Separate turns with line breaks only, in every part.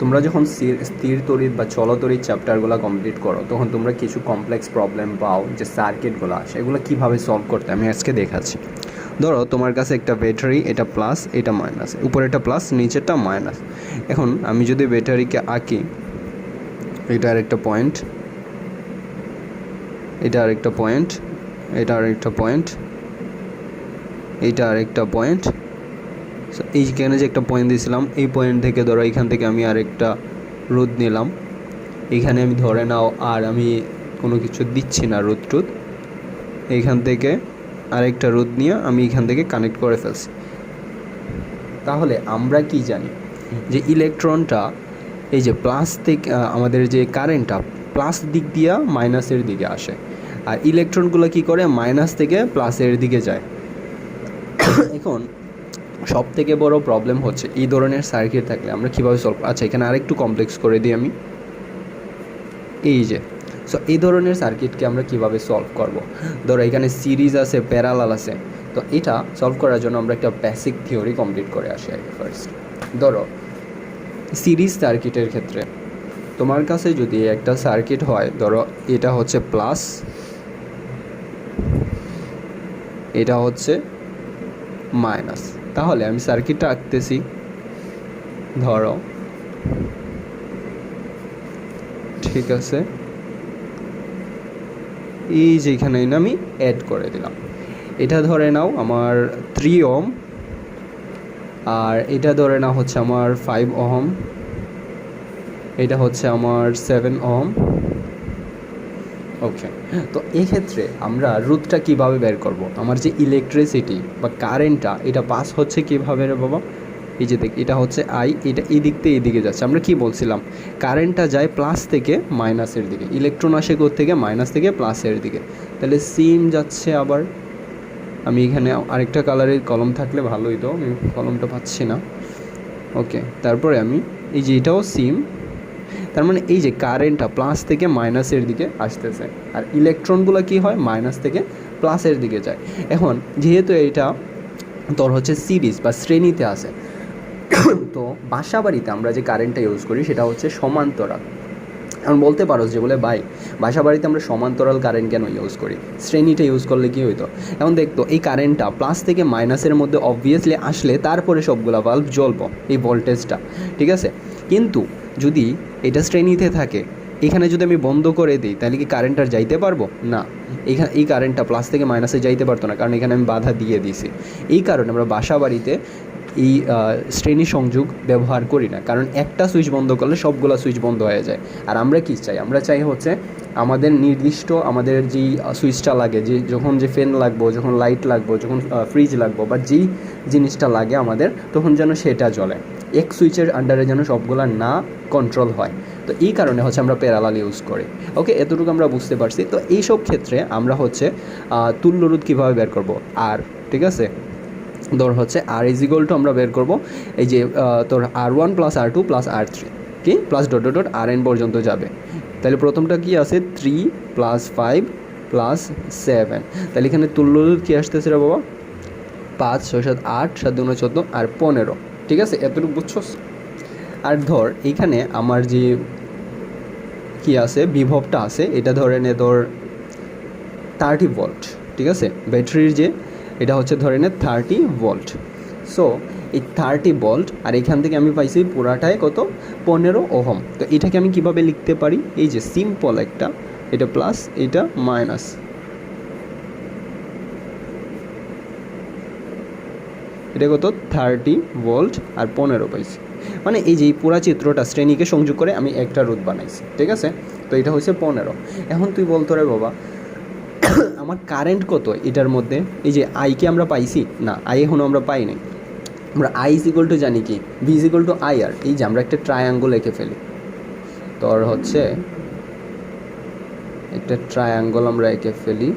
তোমরা যখন স্থির তড়িৎ বা চলতড়িৎ চ্যাপ্টারগুলো কমপ্লিট করো তখন তোমরা কিছু কমপ্লেক্স প্রবলেম পাও, যে সার্কিটগুলো আসে এগুলো কীভাবে সলভ করতে আমি আজকে দেখাচ্ছি। ধরো তোমার কাছে একটা ব্যাটারি, এটা প্লাস এটা মাইনাস, উপরেরটা প্লাস নিচেরটা মাইনাস। এখন আমি যদি ব্যাটারিকে আঁকি, এটা আরেকটা পয়েন্ট, এটা আরেকটা পয়েন্ট, এটা আরেকটা পয়েন্ট, এইটা আরেকটা পয়েন্ট। এইখানে যে একটা পয়েন্ট দিয়েছিলাম, এই পয়েন্ট থেকে ধরো এখান থেকে আমি আরেকটা রোদ নিলাম, এখানে আমি ধরে নাও আর আমি কোনো কিছু দিচ্ছি না রোদ টুদ, এইখান থেকে আরেকটা রোদ নিয়ে আমি এখান থেকে কানেক্ট করে ফেলছি। তাহলে আমরা কি জানি যে ইলেকট্রনটা এই যে প্লাস থেকে আমাদের যে কারেন্টটা প্লাস দিক দিয়ে মাইনাসের দিকে আসে, আর ইলেকট্রনগুলো কি করে মাইনাস থেকে প্লাসের দিকে যায়। এখন সব থেকে বড় প্রবলেম হচ্ছে এই ধরনের সার্কিট থাকলে আমরা কীভাবে সলভ, আচ্ছা এখানে আরেকটু কমপ্লেক্স করে দিই আমি, এই যে সো এই ধরনের সার্কিটকে আমরা কিভাবে সলভ করব। ধরো এখানে সিরিজ আছে, প্যারালাল আছে, তো এটা সলভ করার জন্য আমরা একটা বেসিক থিওরি কমপ্লিট করে আসি আগে ফার্স্ট। ধরো সিরিজ সার্কিটের ক্ষেত্রে তোমার কাছে যদি একটা সার্কিট হয়, ধরো এটা হচ্ছে প্লাস, এটা হচ্ছে মাইনাস, তাহলে আমি সার্কিটটা আঁকতেছি। ধরো ঠিক আছে, এই যেখানে আমি অ্যাড করে দিলাম, এটা ধরে নাও আমার 3 ওহম, আর এটা ধরে নাও হচ্ছে আমার 5 ওহম, এটা হচ্ছে আমার 7 ওহম। ওকে, তো এক্ষেত্রে আমরা রোধটা কীভাবে বের করব, আমার যে ইলেকট্রিসিটি বা কারেন্টটা এটা পাস হচ্ছে কীভাবে রে বাবা, এই যে দেখ এটা হচ্ছে আই, এটা এই দিক থেকে এইদিকে যাচ্ছে। আমরা কি বলছিলাম, কারেন্টটা যায় প্লাস থেকে মাইনাসের দিকে, ইলেকট্রন আসে কোথা থেকে, মাইনাস থেকে প্লাসের দিকে। তাহলে সিম যাচ্ছে আবার, আমি এখানে আরেকটা কালারের কলম থাকলে ভালো হইতো, আমি কলমটা পাচ্ছি না। ওকে, তারপরে আমি এই যে এটাও সিম, তার মানে এই যে কারেন্টটা প্লাস থেকে মাইনাসের দিকে আসতেছে, আর ইলেকট্রনগুলো কি হয় মাইনাস থেকে প্লাসের দিকে যায়। এখন যেহেতু এটা তোর হচ্ছে সিরিজ বা শ্রেণীতে আছে, তো বাসা বাড়িতে আমরা যে কারেন্টটা ইউজ করি সেটা হচ্ছে সমান্তরাল। এখন বলতে পারো যে বলে ভাই বাসা বাড়িতে আমরা সমান্তরাল কারেন্ট কেন ইউজ করি, শ্রেণীটা ইউজ করলে কী হইতো। এখন দেখতো এই কারেন্টটা প্লাস থেকে মাইনাসের মধ্যে অবভিয়াসলি আসলে তারপরে সবগুলা বাল্ব জ্বলবো, এই ভোল্টেজটা, ঠিক আছে। কিন্তু যদি এটা শ্রেণীতে থাকে, এখানে যদি আমি বন্ধ করে দিই তাহলে কি কারেন্ট আর যাইতে পারবো না, এই কারেন্টটা প্লাস থেকে মাইনাসে যাইতে পারতো না, কারণ এখানে আমি বাধা দিয়ে দিয়েছি। এই কারণে আমরা বাসা বাড়িতে এই শ্রেণী সংযোগ ব্যবহার করি না, কারণ একটা সুইচ বন্ধ করলে সবগুলো সুইচ বন্ধ হয়ে যায়। আর আমরা কী চাই, আমরা চাই হচ্ছে আমাদের নির্দিষ্ট আমাদের যেই সুইচটা লাগে, যে যখন যে ফ্যান লাগবো, যখন লাইট লাগবো, যখন ফ্রিজ লাগবো, বা যেই জিনিসটা লাগে আমাদের, তখন যেন সেটা জ্বলে, এক সুইচের আন্ডারে যেন সবগুলা না কন্ট্রোল হয়। তো এই কারণে হচ্ছে আমরা প্যারালাল ইউজ করি। ওকে, এতটুকু আমরা বুঝতে পারছি। তো এইসব ক্ষেত্রে আমরা হচ্ছে তুল্য রোধ কীভাবে বের করব, আর ঠিক আছে, ধর হচ্ছে আর ইজ ইকুয়াল টু আমরা বের করব এই যে তোর R1 plus R2 plus R3 কি plus dot dot dot RN পর্যন্ত যাবে। তাহলে প্রথমটা কি আছে 3 প্লাস 5 প্লাস 7, তাহলে এখানে তুল্য রোধ কী আসতেছে রে বাবা 5 6 7 8 7 2 14 আর 15, ঠিক আছে, এতটুকু বুঝছস। আর ধর এইখানে আমার যে কি আছে বিভবটা আছে, এটা ধরে নে ধর 30 ভোল্ট, ঠিক আছে, ব্যাটারির যে এটা হচ্ছে ধরে নে 30 ভোল্ট। সো এই 30 ভোল্ট, আর এখান থেকে আমি পাইছি পুরাটাই কত 15 ওহম। তো এটাকে আমি কিভাবে লিখতে পারি, এই যে সিম্পল একটা, এটা প্লাস এটা মাইনাস, এটা কত 30 ভোল্ট আর 15 পাইছি। মানে এই যে এই পুরা চিত্রটা শ্রেণীকে সংযোগ করে আমি একটা রোধ বানাইছি, ঠিক আছে। তো এটা হচ্ছে 15। এখন তুই বলতো রে বাবা আমার কারেন্ট কত এটার মধ্যে, এই যে আইকে আমরা পাইছি না, আই এখনও আমরা পাই নাই। আমরা আই ইজ ইকুয়াল টু জানি কি, V is equal to I R, এই যে আমরা একটা ট্রায়াঙ্গল এঁকে ফেলি, তোর হচ্ছে একটা ট্রায়াঙ্গল আমরা এঁকে ফেলি,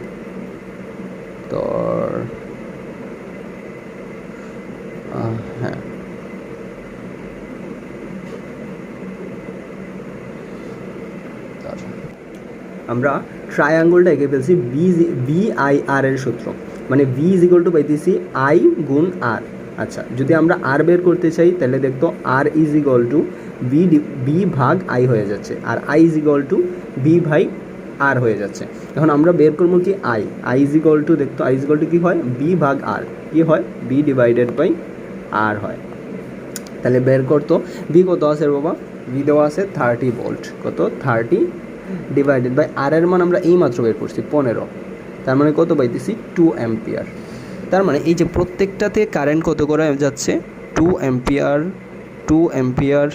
তোর হ্যাঁ আমরা ট্রায়াঙ্গলটা এঁকে ফেলছি বি আই আর এর সূত্র, মানে ভি ইজ ইকুয়াল টু পাইতেছি আই গুণ আর। আচ্ছা, যদি আমরা আর বের করতে চাই তাহলে দেখতো R is equal to V ভাগ আই হয়ে যাচ্ছে, আর I is equal to V ভাই আর হয়ে যাচ্ছে। এখন আমরা বের করবো কি আই ইজ ইকুয়াল টু, দেখতো আই ইজ ইকুয়াল টু কী হয়, বি ভাগ আর, কী হয়, বি ডিভাইডেড বাই আর হয়। তাহলে বের করতো বি কত আছে বাবা, বি দেওয়া আছে 30 ভোল্ট, কত 30 ডিভাইডেড বাই আর এর মান আমরা এই মাত্র বের করছি 15, তার মানে কত পাইতেছি 2 অ্যাম্পিয়ার। তার মানে এই যে প্রত্যেকটাতে কারেন্ট কত করে যাচ্ছে, 2 অ্যাম্পিয়ার 2 অ্যাম্পিয়ার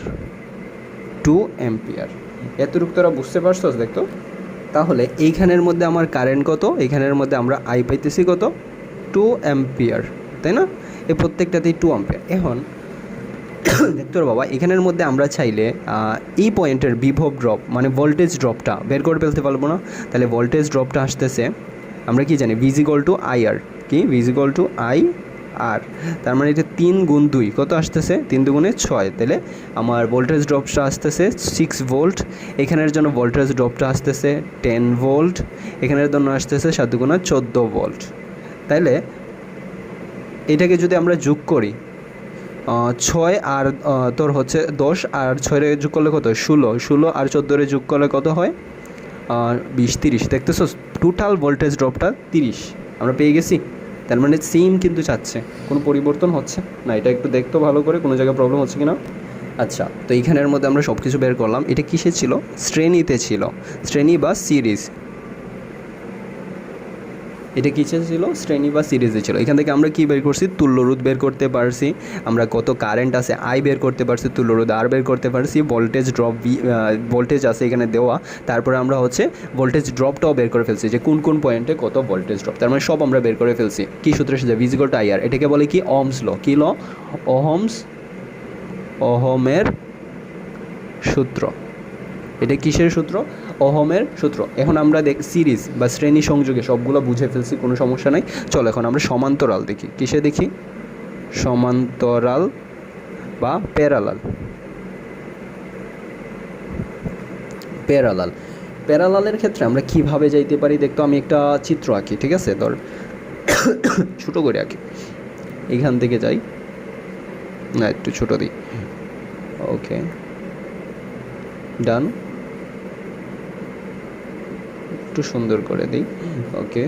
2 অ্যাম্পিয়ার। এতটুকু তোরা বুঝতে পারছো দেখতো। তাহলে এইখানের মধ্যে আমার কারেন্ট কত, এইখানের মধ্যে আমরা আই পাইতেছি কত 2 অ্যাম্পিয়ার, তাই না, এই প্রত্যেকটাতেই 2 অ্যাম্পিয়ার। এখন দেখতো বাবা এখানের মধ্যে আমরা চাইলে এই পয়েন্টের বিভব ড্রপ মানে ভোল্টেজ ড্রপটা বের করে ফেলতে পারবো না। তাহলে ভোল্টেজ ড্রপটা আসতেছে, আমরা কি জানি ভিজ ইকুয়াল টু আই আর, কি ভিজ ইকুয়াল টু আই আর, তার মানে এটা 3 গুণ 2 কত আসতেছে, 3 দুগুণে 6, তাহলে আমার ভোল্টেজ ড্রপটা আসতেছে 6 ভোল্ট। এখানের জন্য ভোল্টেজ ড্রপটা আসতেছে 10 ভোল্ট, এখানের জন্য আসতেছে 7 দুগুণে 14 ভোল্ট। তাইলে এটাকে যদি আমরা যোগ করি 6 আর তোর হচ্ছে 10 আর 6 যোগ করলে কত 16, 16 আর 14 যোগ করলে কত হয় 20, 30, দেখতেছো টোটাল ভোল্টেজ ড্রপটা 30 আমরা পেয়ে গেছি। তার মানে সেম কিন্তু চাচ্ছে, কোনো পরিবর্তন হচ্ছে না। এটা একটু দেখতো ভালো করে কোনো জায়গায় প্রবলেম হচ্ছে কি না। আচ্ছা, তো এইখানের মধ্যে আমরা সব কিছু বের করলাম। এটা কিসে ছিল, শ্রেণীতে ছিল, শ্রেণী বা সিরিজ, এটা কিসে ছিল, শ্রেণী বা সিরিজে ছিল। এখান থেকে আমরা কি বের করছি, তুল্যরোধ বের করতে পারছি, আমরা কত কারেন্ট আছে আই বের করতে পারছি, তুল্যরোধ আর বের করতে পারছি, ভোল্টেজ ড্রপ ভোল্টেজ আছে এখানে দেওয়া, তারপরে আমরা হচ্ছে ভোল্টেজ ড্রপটাও বের করে ফেলছি যে কোন কোন পয়েন্টে কত ভোল্টেজ ড্রপ, তার মানে সব আমরা বের করে ফেলছি। কি সূত্রের সাথে, ভি ইকুয়াল টু আই আর, এটাকে বলে কি ওহমস ল, কি ল, ওহমের সূত্র। এটা কিসের সূত্র, ওহমের সূত্র। এখন আমরা সিরিজ বা শ্রেণী সংযোগে সবগুলো বুঝে ফেলছি, কোনো সমস্যা নাই। চলো এখন আমরা সমান্তরাল দেখি, কিসে দেখি, সমান্তরাল বা প্যারালাল। প্যারালালের ক্ষেত্রে আমরা কিভাবে যাইতে পারি দেখতো, আমি একটা চিত্র আঁকি, ঠিক আছে, ধর ছোট করে আঁকি, এখান থেকে যাই, না একটু ছোট দিই, ওকে ডান, একটু সুন্দর করে দিই, ওকে,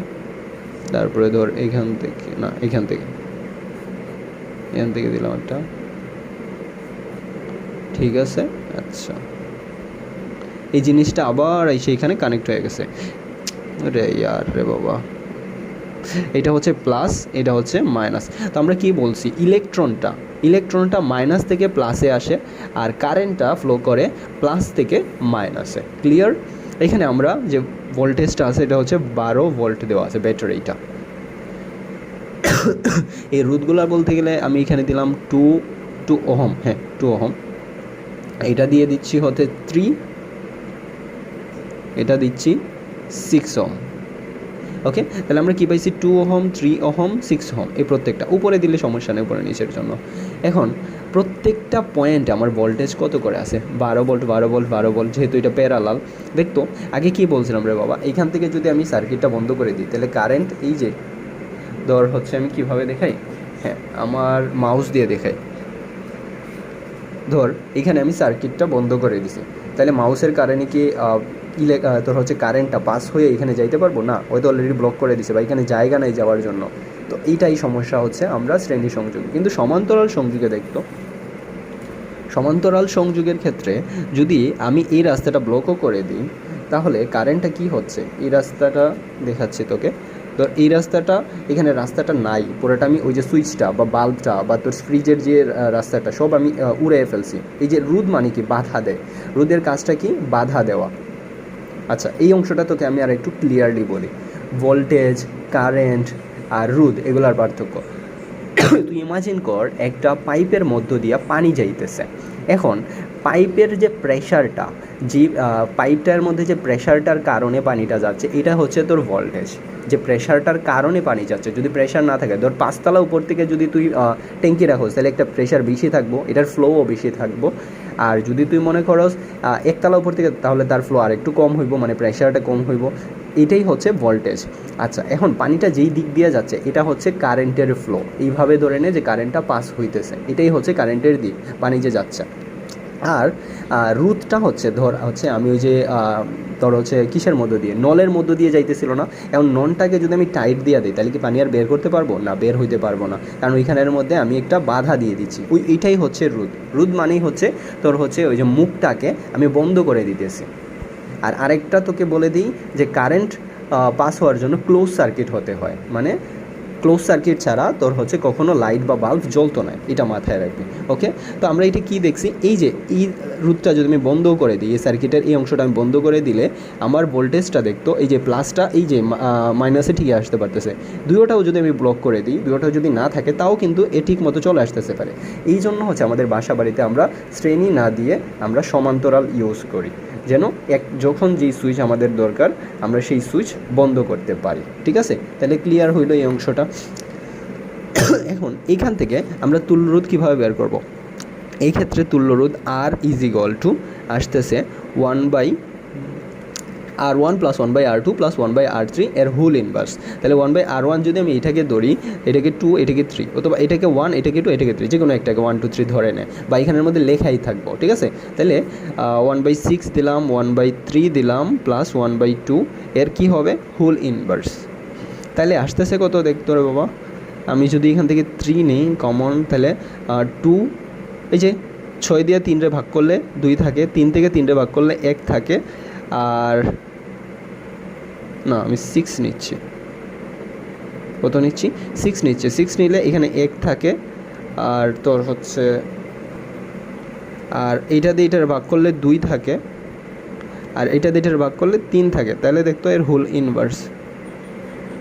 তারপরে ধর এখান থেকে, না এখান থেকে দিলাম একটা, ঠিক আছে। আচ্ছা, এই জিনিসটা আবার এসে এখানে কানেক্ট হয়ে গেছে, রে ইয়ার রে বাবা, এটা হচ্ছে প্লাস, এটা হচ্ছে মাইনাস। তো আমরা কি বলছি, ইলেকট্রনটা মাইনাস থেকে প্লাসে আসে, আর কারেন্টটা ফ্লো করে প্লাস থেকে মাইনাসে। ক্লিয়ার। এখানে আমরা যে ভোল্টেজটা আছে এটা হচ্ছে 12 ভোল্ট দেওয়া আছে ব্যাটারিটা। এই রোধগুলা বলতে গেলে আমি এখানে দিলাম 2 ওহম, হ্যাঁ 2 ওহম, এটা দিয়ে দিচ্ছি হতে 3, এটা দিচ্ছি 6 ওহম। ওকে, তাহলে আমরা কী পাইছি, 2 ওহম 3 ওহম 6 ওহম, এই প্রত্যেকটা উপরে দিলে সমস্যা নেই, উপরে নিচের জন্য। এখন প্রত্যেকটা পয়েন্টে আমার ভোল্টেজ কত করে আছে, 12 ভোল্ট 12 ভোল্ট 12 ভোল্ট, যেহেতু এটা প্যারালাল। দেখতো আগে কি বলছিলাম রে বাবা, এইখান থেকে যদি আমি সার্কিটটা বন্ধ করে দিই তাহলে কারেন্ট, এই যে ধর হচ্ছে আমি কিভাবে দেখাই, হ্যাঁ আমার মাউস দিয়ে দেখাই, ধর এখানে আমি সার্কিটটা বন্ধ করে দিছি, তাহলে মাউসের কারণে কি তোর হচ্ছে কারেন্টটা পাস হয়ে এখানে যাইতে পারবো না, হয়তো অলরেডি ব্লক করে দিছে বা এখানে জায়গা নেই যাওয়ার জন্য। তো এইটাই সমস্যা হচ্ছে আমরা শ্রেণী সংযোগ। কিন্তু সমান্তরাল সংযোগে দেখতো, সমান্তরাল সংযোগের ক্ষেত্রে যদি আমি এই রাস্তাটা ব্লকও করে দিই তাহলে কারেন্টটা কি হচ্ছে, এই রাস্তাটা দেখাচ্ছি তোকে, তো এই রাস্তাটা, এখানে রাস্তাটা নাই, পুরোটা আমি ওই যে সুইচটা বা বাল্বটা বা তোর ফ্রিজের যে রাস্তাটা সব আমি উড়িয়ে ফেলছি। এই যে রোধ মানে কি, বাধা দেয়, রোধের কাজটা কি, বাধা দেওয়া। আচ্ছা, এই অংশটা তোকে আমি আর একটু ক্লিয়ারলি বলি, ভোল্টেজ, কারেন্ট আর রোধ এগুলার পার্থক্য। তুই ইমাজিন কর একটা পাইপের মধ্য দিয়ে পানি যাইতেছে, এখন পাইপের যে প্রেশারটা, যে পাইপটার মধ্যে যে প্রেশারটার কারণে পানিটা যাচ্ছে, এটা হচ্ছে তোর ভোল্টেজ। যে প্রেশারটার কারণে পানি যাচ্ছে, যদি প্রেশার না থাকে, ধর 5 তলা উপর থেকে যদি তুই ট্যাঙ্কি রাখোস তাহলে একটা প্রেশার বেশি থাকবো, এটার ফ্লোও বেশি থাকবো। আর যদি তুই মনে করস 1 তলা উপর থেকে, তাহলে তার ফ্লো আর একটু কম হইব, মানে প্রেশারটা কম হইব। এটাই হচ্ছে ভোল্টেজ। আচ্ছা, এখন পানিটা যেই দিক দিয়ে যাচ্ছে এটা হচ্ছে কারেন্টের ফ্লো, এইভাবে ধরে নে যে কারেন্টটা পাস হইতেছে, এটাই হচ্ছে কারেন্টের দিক, পানি যে যাচ্ছে। আর রুটটা হচ্ছে হচ্ছে আমি ওই যে তোর হচ্ছে কিসের মধ্য দিয়ে, নলের মধ্য দিয়ে যাইতেছিল না, এখন ননটাকে যদি আমি টাইট দিয়ে দিই তাহলে কি পানি আর বের করতে পারবো না? বের হইতে পারবো না, কারণ ওইখানের মধ্যে আমি একটা বাধা দিয়ে দিচ্ছি। এইটাই হচ্ছে রুট। রুট মানেই হচ্ছে তোর হচ্ছে ওই যে মুখটাকে আমি বন্ধ করে দিতেছি। আর আরেকটা তোকে বলে দিই যে কারেন্ট পাস হওয়ার জন্য ক্লোজ সার্কিট হতে হয়, মানে ক্লোজ সার্কিট ছাড়া তোর হচ্ছে কখনো লাইট বা বাল্ব জ্বলতো না, এটা মাথায় রাখবি। ওকে, তো আমরা এটা কি দেখছি, এই যে এই রুটটা যদি আমি বন্ধ করে দিই, এই সার্কিটের এই অংশটা আমি বন্ধ করে দিলে আমার ভোল্টেজটা দেখতো এই যে প্লাসটা এই যে মাইনাসে ঠিকই আসতে পারতেছে। দুয়োটাও যদি আমি ব্লক করে দিই, দুয়োটাও যদি না থাকে তাও কিন্তু এ ঠিক মতো চলে আসতেছে পারে। এই জন্য হচ্ছে আমাদের বাসা বাড়িতে আমরা শ্রেণী না দিয়ে আমরা সমান্তরাল ইউজ করি, যেন যখন যেই সুইচ আমাদের দরকার আমরা সেই সুইচ বন্ধ করতে পারি। ঠিক আছে, তাহলে ক্লিয়ার হইল এই অংশটা। এখন এইখান থেকে আমরা তুল্যরোধ কীভাবে বের করব? এই ক্ষেত্রে তুল্যরোধ আর ইজ ইকুয়াল টু আসতেছে 1/R1 + 1/R2 + 1/R3 এর হোল ইনভার্স। তাহলে 1/R1 যদি আমি এটাকে ধরি, এটাকে 2, এটাকে 3, অথবা এটাকে 1, এটাকে 2, এটাকে 3, যে কোনো একটাকে 1 2 3 ধরে নেয়, বা এখানের মধ্যে লেখাই থাকবো। ঠিক আছে, তাহলে 1/6 দিলাম, 1/3 দিলাম, প্লাস 1/2 এর কী হবে? Whole inverse. তাহলে আসতেছে কত দেখতো রে বাবা? আমি যদি এখান থেকে 3 নিই কমন, তাহলে 2, এই যে 6 দিয়ে 3 ভাগ করলে 2 থাকে, 3 থেকে 3 ভাগ করলে 1 থাকে, আর না আমি 6 নিচ্ছি। কত নিচ্ছি? 6 নিচ্ছে। 6 নিলে এখানে 1 থাকে, আর তোর হচ্ছে আর এইটা দিয়ে এটার ভাগ করলে 2 থাকে, আর এইটা দিয়ে এটার ভাগ করলে 3 থাকে। তাহলে দেখতো এর হোল ইনভার্স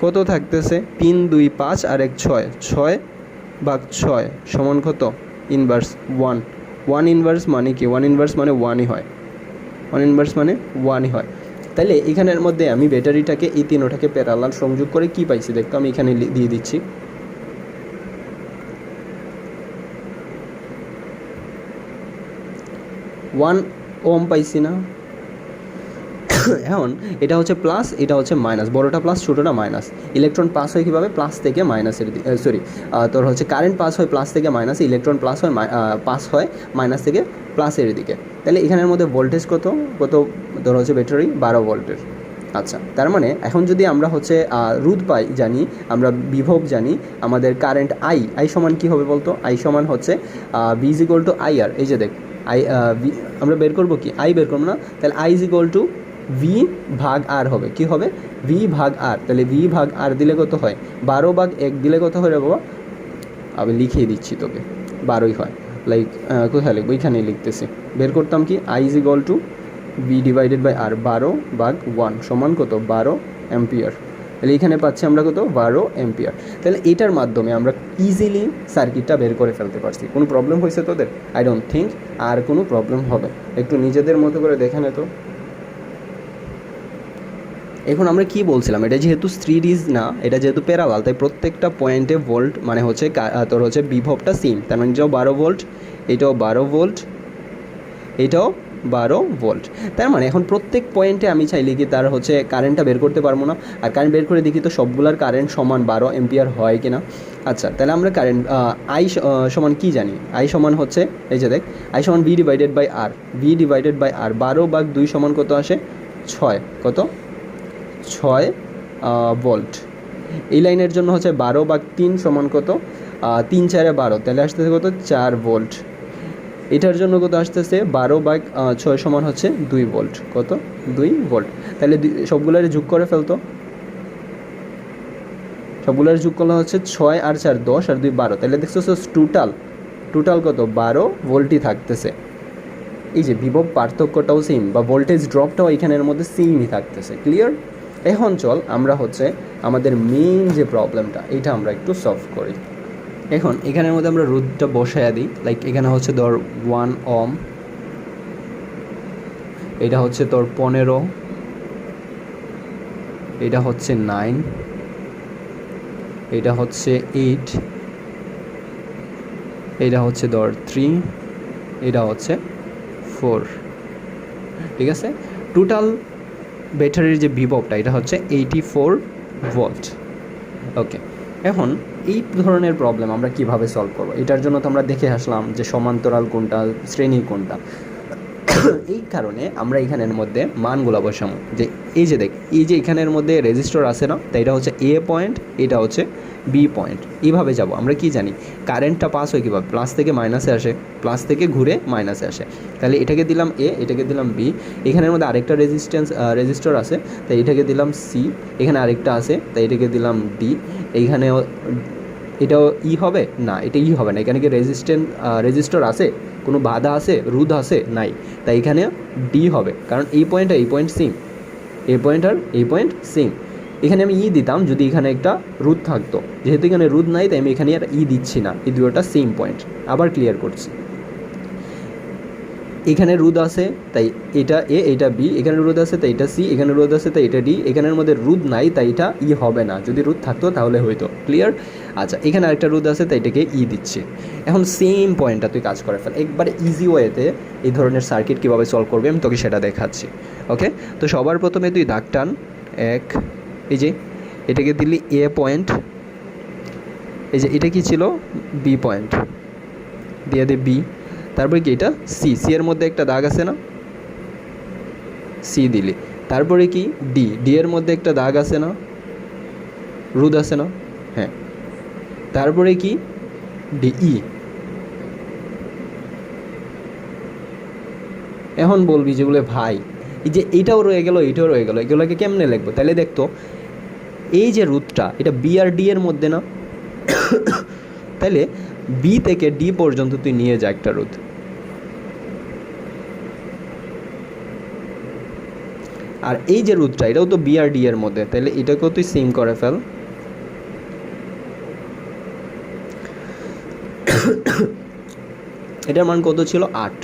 কত থাকতেছে? 3 2 5 আর 1 6, 6/6 সমান কত? ইনভার্স 1। 1 ইনভার্স মানে কি? 1 ইনভার্স মানে 1ই হয়। 1 ইনভার্স মানে 1ই হয়। তাহলে এখানের মধ্যে আমি ব্যাটারিটাকে এই তিনোটাকে প্যারালাল সংযোগ করে কি পাইছি দেখতো, আমি এখানে দিয়ে দিচ্ছি। 1 ওহম পাইছি না? এখন এটা হচ্ছে প্লাস, এটা হচ্ছে মাইনাস, বড়টা প্লাস ছোটোটা মাইনাস। ইলেকট্রন পাস হয় কীভাবে? প্লাস থেকে মাইনাসের দিকে, তোর হচ্ছে কারেন্ট পাস হয় প্লাস থেকে মাইনাসে, ইলেকট্রন পাস হয় মাইনাস থেকে প্লাসের দিকে। তাহলে এখানের মধ্যে ভোল্টেজ কত তোর হচ্ছে ব্যাটারি 12 ভোল্টের। আচ্ছা, তার মানে এখন যদি আমরা হচ্ছে রোধ পাই জানি, আমরা বিভব জানি, আমাদের কারেন্ট আই সমান কী হবে বলতো? আই সমান হচ্ছে V = IR। এই যে দেখ আমরা বের করবো কি? আই বের করবো না, তাহলে I = V/R হবে। কি হবে? V/R। তাহলে V/R দিলে কত হয়? 12/1 দিলে কত হয় রে বাবা? আমি লিখিয়ে দিচ্ছি তোকে, 12ই হয়। লাইক কোথায় লিখবো? এখানেই লিখতেছি। বের করতাম কি? I = V/R, 12/1 সমান কত? 12 অ্যাম্পিয়ার। তাহলে এখানে পাচ্ছি আমরা কত? 12 অ্যাম্পিয়ার। তাহলে এটার মাধ্যমে আমরা ইজিলি সার্কিটটা বের করে ফেলতে পারছি। কোনো প্রবলেম হয়েছে তোদের? আই ডোন্ট থিঙ্ক আর কোনো প্রবলেম হবে। একটু নিজেদের মতো করে দেখে নে তো। এখন আমরা কি বলছিলাম, এটা যেহেতু সিরিজ না, এটা যেহেতু প্যারালাল, তাই প্রত্যেকটা পয়েন্টে ভোল্ট মানে হচ্ছে তোর হচ্ছে বিভবটা সেম। তার মানে এটাও 12 ভোল্ট, এটাও 12 ভোল্ট, এটাও 12 ভোল্ট। তার মানে এখন প্রত্যেক পয়েন্টে আমি চাইলে কি তার হচ্ছে কারেন্টটা বের করতে পারবো না? আর কারেন্ট বের করে দেখি তো সবগুলার কারেন্ট সমান 12 অ্যাম্পিয়ার হয় কি না। আচ্ছা, তাহলে আমরা কারেন্ট আই সমান কি জানি? আই সমান হচ্ছে এই যে দেখ, আই সমান V/R। V/R 12/2 সমান কত আসে? 6। কত? 6 ভোল্ট। এই লাইনের জন্য হচ্ছে 12/3 সমান কত? 3 4 12, তাহলে আসতেছে কত? 4 ভোল্ট। এটার জন্য কত আসতেছে? 12/6 সমান হচ্ছে 2 ভোল্ট। কত? 2 ভোল্ট। তাহলে সবগুলোর যোগ করে ফেলতো। সবগুলোর যোগ করলে হচ্ছে 6 আর 4 10 আর 2 12, তাহলে দেখছো টোটাল কত? 12 ভোল্টই থাকতেছে। এই যে বিভব পার্থক্যটাও সেম, বা ভোল্টেজ ড্রপটাও এখানের মধ্যে সেমই থাকতেছে। ক্লিয়ার? এখন চল আমরা হচ্ছে আমাদের মেইন যে প্রবলেমটা, এটা আমরা একটু সলভ করি। এখন এখানের মধ্যে আমরা রোধটা বসায়া দিই। লাইক এখানে হচ্ছে ধর 1 ওহম, এটা হচ্ছে তোর 15, এটা হচ্ছে 9, এটা হচ্ছে 8, এটা হচ্ছে ধর 3, এটা হচ্ছে 4। ঠিক আছে, টোটাল ব্যাটারির যে বিভবটা এটা হচ্ছে 84 ভোল্ট। ওকে, এখন এই ধরনের প্রবলেম আমরা কিভাবে সলভ করবো? এটার জন্য তো আমরা দেখে আসলাম যে সমান্তরাল কোনটা, শ্রেণী কোনটা। এই কারণে আমরা এখানের মধ্যে মানগুলো বসাবো, যে এই যে দেখ এই যে এখানের মধ্যে রেজিস্টর আছে না, তাই এটা হচ্ছে এ পয়েন্ট, এটা হচ্ছে বি পয়েন্ট, এইভাবে যাব। আমরা কি জানি কারেন্টটা পাস হয় কীভাবে, প্লাস থেকে মাইনাসে আসে, প্লাস থেকে ঘুরে মাইনাসে আসে। তাহলে এটাকে দিলাম এ, এটাকে দিলাম বি, এখানের মধ্যে আরেকটা রেজিস্টর আছে, তাই এটাকে দিলাম সি, এখানে আরেকটা আছে তাই এটাকে দিলাম ডি, এইখানে এটাও ই হবে না, এটা ই হবে না, এখানে কি রেজিস্টর আছে, কোনো বাধা আছে, রোধ আছে, নাই, তাই এখানে ডি হবে, কারণ এই পয়েন্ট আর এই পয়েন্ট সেম, এই পয়েন্ট আর এই পয়েন্ট সেম। এখানে আমি ই দিতাম যদি এখানে একটা রোধ থাকতো, যেহেতু এখানে রোধ নাই তাই আমি এখানে আর ই দিচ্ছি না, এই দুটোটা সেম পয়েন্ট। আবার ক্লিয়ার করছি, এখানে রোধ আছে তাই এটা এ, এটা বি, এখানে রোধ আছে তাই এটা সি, এখানে রোধ আছে তাই এটা ডি, এখানের মধ্যে রোধ নাই তাই এটা ই হবে না, যদি রোধ থাকতো তাহলে হইতো। ক্লিয়ার? আচ্ছা, এখানে আরেকটা রোধ আছে তাই এটাকে ই দিচ্ছে। এখন সেম পয়েন্টটা তুই কাজ করে ফেল, একবারে ইজি ওয়েতে এই ধরনের সার্কিট কীভাবে সলভ করবি আমি তোকে সেটা দেখাচ্ছি। ওকে, তো সবার প্রথমে তুই দাগ টান এক, এই যে এটাকে দিলি এ পয়েন্ট, এই যে এটা কি ছিল বি পয়েন্ট, দিয়ে দে বি, তারপরে কি এটা সি, সি এর মধ্যে একটা দাগ আছে না, সি দিলি, তারপরে কি ডি, ডি এর মধ্যে একটা দাগ আছে না, রোধ আছে না, হ্যাঁ, তারপরে কি ডিই। এখন বলবি যেগুলো ভাই এই যে এইটাও রয়ে গেল, এইটাও রয়ে গেল, এগুলোকে কেমনে লিখবো? তাহলে দেখতো এই যে রোধটা এটা বি আর ডি এর মধ্যে না, তাহলে বি থেকে ডি পর্যন্ত তুই নিয়ে যা একটা রোধ, আর এই যে রোধটা এটাও তো বি আর ডি এর মধ্যে, তাহলে এটাকেও তুই সেম করে ফেল। এটার মান কত ছিল 8,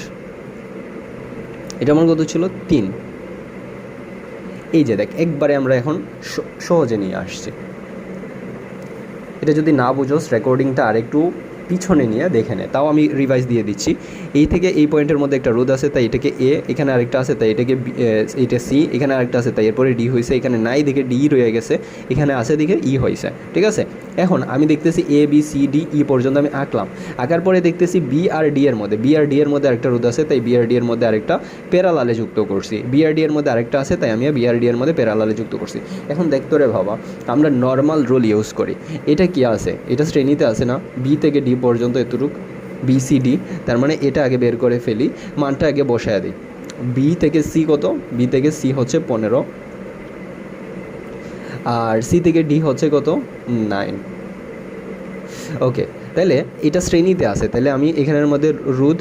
এটার মান কত ছিল 3। এই যে দেখ একবারে আমরা এখন সহজে নিয়ে আসছি। এটা যদি না বুঝোস রেকর্ডিংটা আরেকটু পিছনে নিয়ে দেখে নে, তাও আমি রিভাইজ দিয়ে দিচ্ছি। এই থেকে এই পয়েন্টের মধ্যে একটা রোধ আছে তাই এটাকে এ, এখানে আরেকটা আছে তাই এটাকে এইটা সি, এখানে আরেকটা আছে তাই এরপরে ডি হয়েছে, এখানে নাই দেখে ডি রয়ে গেছে, এখানে আছে দেখে ই হয়েছে। ঠিক আছে, এখন আমি দেখতেছি A B C D E পর্যন্ত আমি আঁকলাম, আঁকার পরে দেখতেছি বি আর ডি এর মধ্যে, বি আর ডি এর মধ্যে আরেকটা রোধ আছে তাই বি আর ডি এর মধ্যে আরেকটা প্যারালালে যুক্ত করছি, বি আর ডি এর মধ্যে আরেকটা আছে তাই আমি বি আর ডি এর মধ্যে প্যারালালে যুক্ত করছি। এখন দেখতো রে বাবা, আমরা নর্মাল রুল ইউজ করি, এটা কি আছে, এটা শ্রেণীতে আছে না, বি থেকে ডি পর্যন্ত এতটুক বিসিডি, তার মানে এটা আগে বের করে ফেলি, মানটা আগে বসায় দিই। বি থেকে সি কত, বি থেকে সি হচ্ছে 15, আর সি থেকে ডি হচ্ছে কত 9। ওকে, তাহলে এটা শ্রেণীতে আছে, তাহলে আমি এখানের মধ্যে রোধ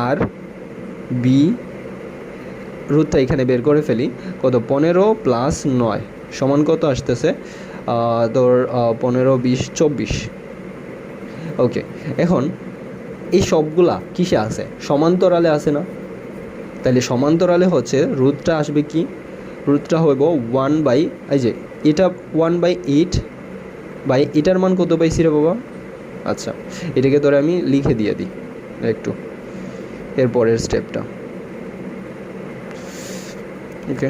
আর বি, রোধটা এখানে বের করে ফেলি, কত 15 + 9 সমান কত আসতেছে তোর 15 20 24। ওকে, এখন এই সবগুলা কিসে আছে, সমান্তরালে আছে না, তাহলে সমান্তরালে হচ্ছে রোধটা আসবে কি, রোধটা হইব 1 বাই, এই যে এটা 1/8 বাই এটার মান কত পাইছি রে বাবা, আচ্ছা এটাকে ধরে আমি লিখে দিয়ে দিই একটু এরপরের স্টেপটা। ওকে,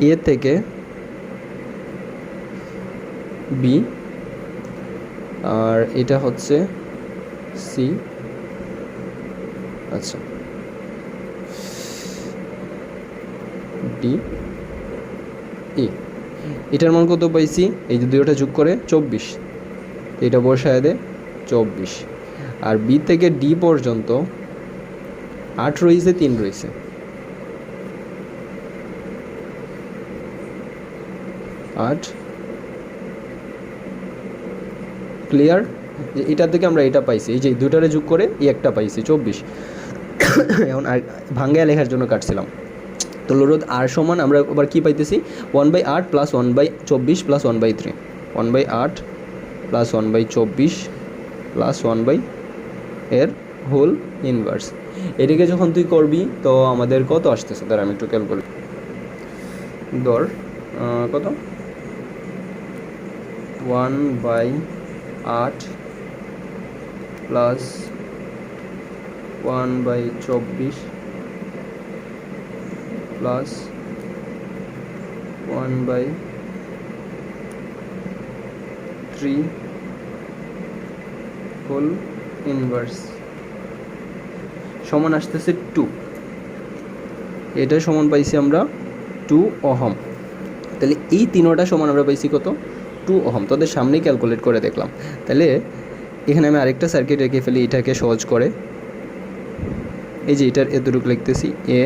এ থেকে বি, আর এটা হচ্ছে সি, আচ্ছা ডি ই, এটার মান কত পাইছি, এই যে দুটোটা যোগ করে 24, এটা বসায় দে 24, আর বি থেকে ডি পর্যন্ত 8 রয়েছে, 3 রয়েছে, 8। ক্লিয়ার? যে এটা থেকে আমরা এটা পাইছি, এই যে দুটারে যোগ করে এই একটা পাইছি 24। এখন আর ভাঙ্গায় লেখার জন্য কাটছিলাম, তো রোধ আর সমান আমরা আবার কী পাইতেছি 1/8 + 1/24 + 1/3, 1/8 + 1/24 + 1 এর হোল ইনভার্স। এটাকে যখন তুই করবি তো আমাদের কত আসতেছে, তার আমি একটু ক্যালকুলেট ধর, কত 1/8 + 1/24 + 1/3 হোল ইনভার্স সমান আসতেছে 2, এটা সমান পাইছি আমরা 2 ওহম। তাহলে এই তিনোটা সমান আমরা পাইছি কত? 2 ওহম। তোদের সামনেই ক্যালকুলেট করে দেখলাম। তাহলে এখানে আমি আরেকটা সার্কিট রেখে ফেলি এটাকে সহজ করে। এই যে এটার এতটুকু লিখতেছি এ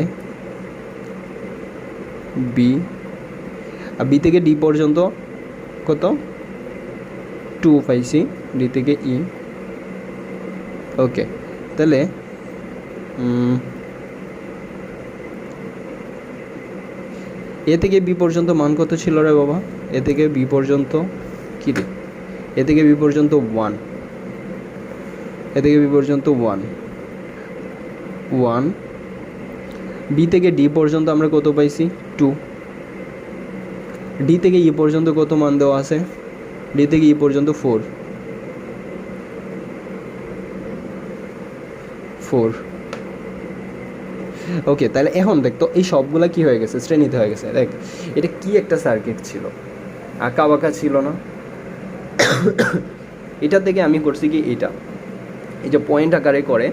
বি, আর বি থেকে ডি পর্যন্ত কত? 2 পাইছি, ডি থেকে ই। ওকে, তাহলে এ থেকে বি পর্যন্ত মান কত ছিল রে বাবা? এ থেকে বি পর্যন্ত কী রে? এ থেকে বি পর্যন্ত 1, এ থেকে বি পর্যন্ত 1, বি থেকে ডি পর্যন্ত আমরা কত পাইছি? 2। ডি থেকে ই পর্যন্ত কত মান দেওয়া আছে? ডি থেকে ই পর্যন্ত 4। ওকে, তাহলে এখন দেখ তো এই সবগুলা কি হয়ে গেছে? শ্রেণীতে হয়ে গেছে। দেখ এটা কি একটা সার্কিট ছিল, আঁকা বাঁকা ছিল না? এটা থেকে আমি করছি কি, এটা এই যে পয়েন্ট আকারে করে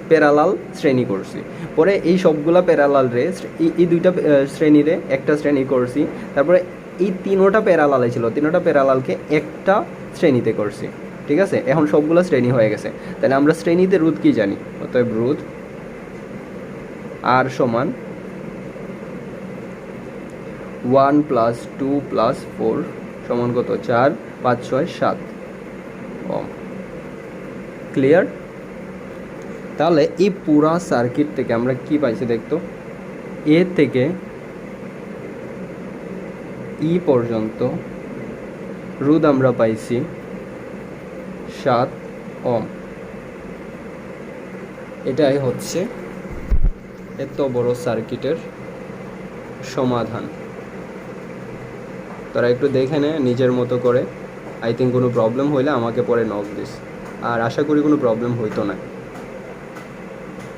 প্যারালাল শ্রেণী করছি। পরে এই সবগুলা প্যারালাল রে এই দুইটা শ্রেণীরে একটা শ্রেণী করছি। তারপরে এই তিনোটা প্যারালালে ছিল, তিনোটা প্যারালালকে একটা শ্রেণীতে করছি। ঠিক আছে, এখন সবগুলো শ্রেণী হয়ে গেছে। তাহলে আমরা শ্রেণীতে রোধ কি জানি? অতএব রোধ আর সমান 1 + 2 + 4 সমান কত? 4, 5, 6, 7 ওহম। ক্লিয়ার? তাহলে এই পুরা সার্কিট থেকে আমরা কি পাইছি দেখতো? এ থেকে ই পর্যন্ত রোধ আমরা পাইছি 7 ওহম। এটাই হচ্ছে এত বড় সার্কিটের সমাধান। তোরা একটু দেখে নে নিজের মতো করে। আই থিঙ্ক কোনো প্রবলেম হইলে আমাকে পরে নক দিস, আর আশা করি কোনো প্রবলেম হইতো না।